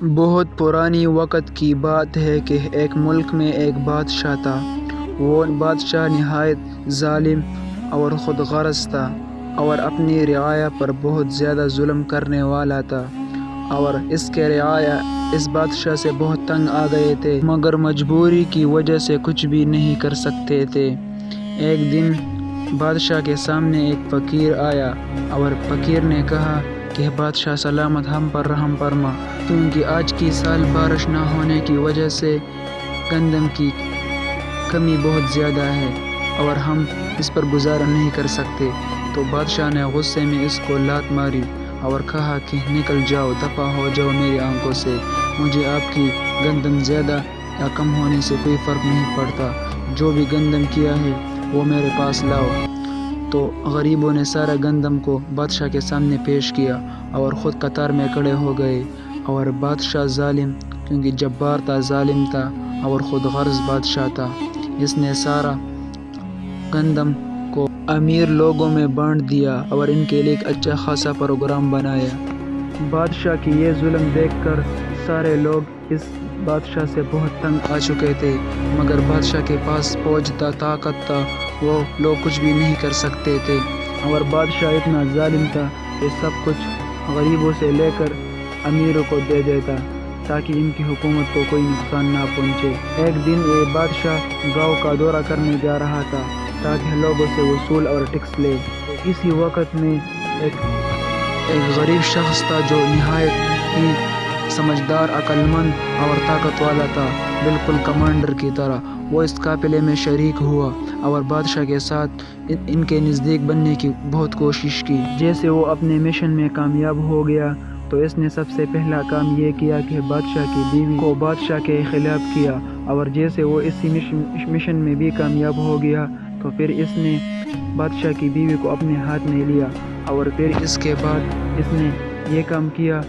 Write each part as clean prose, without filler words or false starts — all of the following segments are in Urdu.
بہت پرانی وقت کی بات ہے کہ ایک ملک میں ایک بادشاہ تھا۔ وہ بادشاہ نہایت ظالم اور خود غرض تھا اور اپنی رعایا پر بہت زیادہ ظلم کرنے والا تھا، اور اس کے رعایا اس بادشاہ سے بہت تنگ آ گئے تھے، مگر مجبوری کی وجہ سے کچھ بھی نہیں کر سکتے تھے۔ ایک دن بادشاہ کے سامنے ایک فقیر آیا اور فقیر نے کہا کہ بادشاہ سلامت، ہم پر رحم فرما، کیونکہ آج کی سال بارش نہ ہونے کی وجہ سے گندم کی کمی بہت زیادہ ہے اور ہم اس پر گزارا نہیں کر سکتے۔ تو بادشاہ نے غصے میں اس کو لات ماری اور کہا کہ نکل جاؤ، دفع ہو جاؤ میری آنکھوں سے، مجھے آپ کی گندم زیادہ یا کم ہونے سے کوئی فرق نہیں پڑتا، جو بھی گندم کیا ہے وہ میرے پاس لاؤ۔ تو غریبوں نے سارا گندم کو بادشاہ کے سامنے پیش کیا اور خود قطار میں کھڑے ہو گئے، اور بادشاہ ظالم، کیونکہ جبار تھا، ظالم تھا اور خود غرض بادشاہ تھا، اس نے سارا گندم کو امیر لوگوں میں بانٹ دیا اور ان کے لیے ایک اچھا خاصا پروگرام بنایا۔ بادشاہ کی یہ ظلم دیکھ کر سارے لوگ اس بادشاہ سے بہت تنگ آ چکے تھے، مگر بادشاہ کے پاس فوج تھا، طاقت تھا، وہ لوگ کچھ بھی نہیں کر سکتے تھے، اور بادشاہ اتنا ظالم تھا کہ سب کچھ غریبوں سے لے کر امیروں کو دے دیتا تاکہ ان کی حکومت کو کوئی نقصان نہ پہنچے۔ ایک دن یہ بادشاہ گاؤں کا دورہ کرنے جا رہا تھا تاکہ لوگوں سے وصول اور ٹیکس لے۔ اسی وقت میں ایک غریب شخص تھا جو نہایت ہی سمجھدار، عقل مند اور طاقت والا تھا، بالکل کمانڈر کی طرح۔ وہ اس قافلے میں شریک ہوا اور بادشاہ کے ساتھ ان کے نزدیک بننے کی بہت کوشش کی۔ جیسے وہ اپنے مشن میں کامیاب ہو گیا تو اس نے سب سے پہلا کام یہ کیا کہ بادشاہ کی بیوی کو بادشاہ کے خلاف کیا، اور جیسے وہ اسی مشن میں بھی کامیاب ہو گیا تو پھر اس نے بادشاہ کی بیوی کو اپنے ہاتھ میں لیا، اور پھر اس کے بعد اس نے یہ کام کیا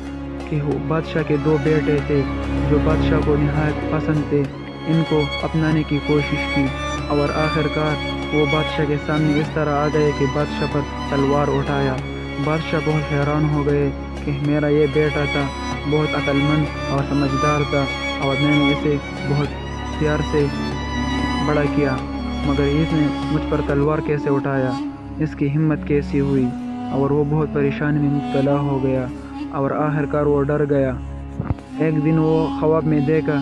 کہ وہ بادشاہ کے 2 بیٹے تھے جو بادشاہ کو نہایت پسند تھے، ان کو اپنانے کی کوشش کی، اور آخر کار وہ بادشاہ کے سامنے اس طرح آ گئے کہ بادشاہ پر تلوار اٹھایا۔ بادشاہ بہت حیران ہو گئے کہ میرا یہ بیٹا تھا، بہت عقل مند اور سمجھدار تھا، اور میں نے اسے بہت پیار سے بڑا کیا، مگر اس نے مجھ پر تلوار کیسے اٹھایا، اس کی ہمت کیسی ہوئی، اور وہ بہت پریشانی میں مبتلا ہو گیا، اور آخر کار وہ ڈر گیا۔ ایک دن وہ خواب میں دیکھا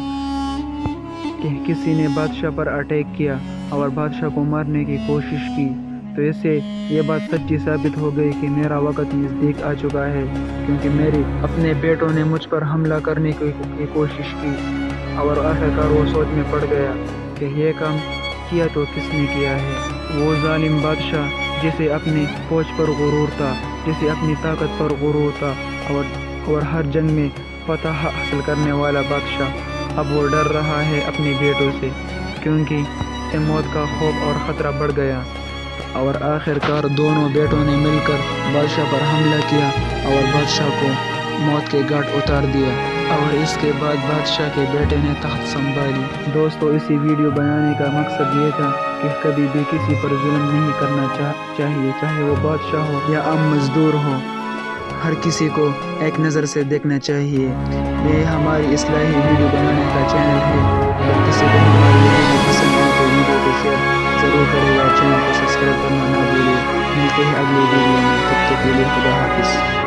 کہ کسی نے بادشاہ پر اٹیک کیا اور بادشاہ کو مارنے کی کوشش کی، تو اس سے یہ بات سچی ثابت ہو گئی کہ میرا وقت نزدیک آ چکا ہے، کیونکہ میری اپنے بیٹوں نے مجھ پر حملہ کرنے کی کوشش کی، اور آخر کار وہ سوچ میں پڑ گیا کہ یہ کام کیا تو کس نے کیا ہے۔ وہ ظالم بادشاہ جسے اپنی فوج پر غرور تھا، جسے اپنی طاقت پر غرور تھا، اور ہر جنگ میں فتح حاصل کرنے والا بادشاہ، اب وہ ڈر رہا ہے اپنے بیٹوں سے، کیونکہ اسے موت کا خوف اور خطرہ بڑھ گیا، اور آخر کار دونوں بیٹوں نے مل کر بادشاہ پر حملہ کیا اور بادشاہ کو موت کے گھاٹ اتار دیا، اور اس کے بعد بادشاہ کے بیٹے نے تخت سنبھالی۔ دوستو، اسی ویڈیو بنانے کا مقصد یہ تھا کہ کبھی بھی کسی پر ظلم نہیں کرنا چاہیے، چاہے وہ بادشاہ ہو یا عام مزدور ہو، ہر کسی کو ایک نظر سے دیکھنا چاہیے۔ یہ ہماری اصلاحی ویڈیو بنانے کا چینل ہے، اگر کسی کو ہماری ویڈیو پسند آئے تو ویڈیو کو شیئر ضرور کرے گا، چینل کو سبسکرائب کرنا نہ بھولے۔ ملتے ہیں اگلی ویڈیو میں، تب تک کے لیے خدا حافظ۔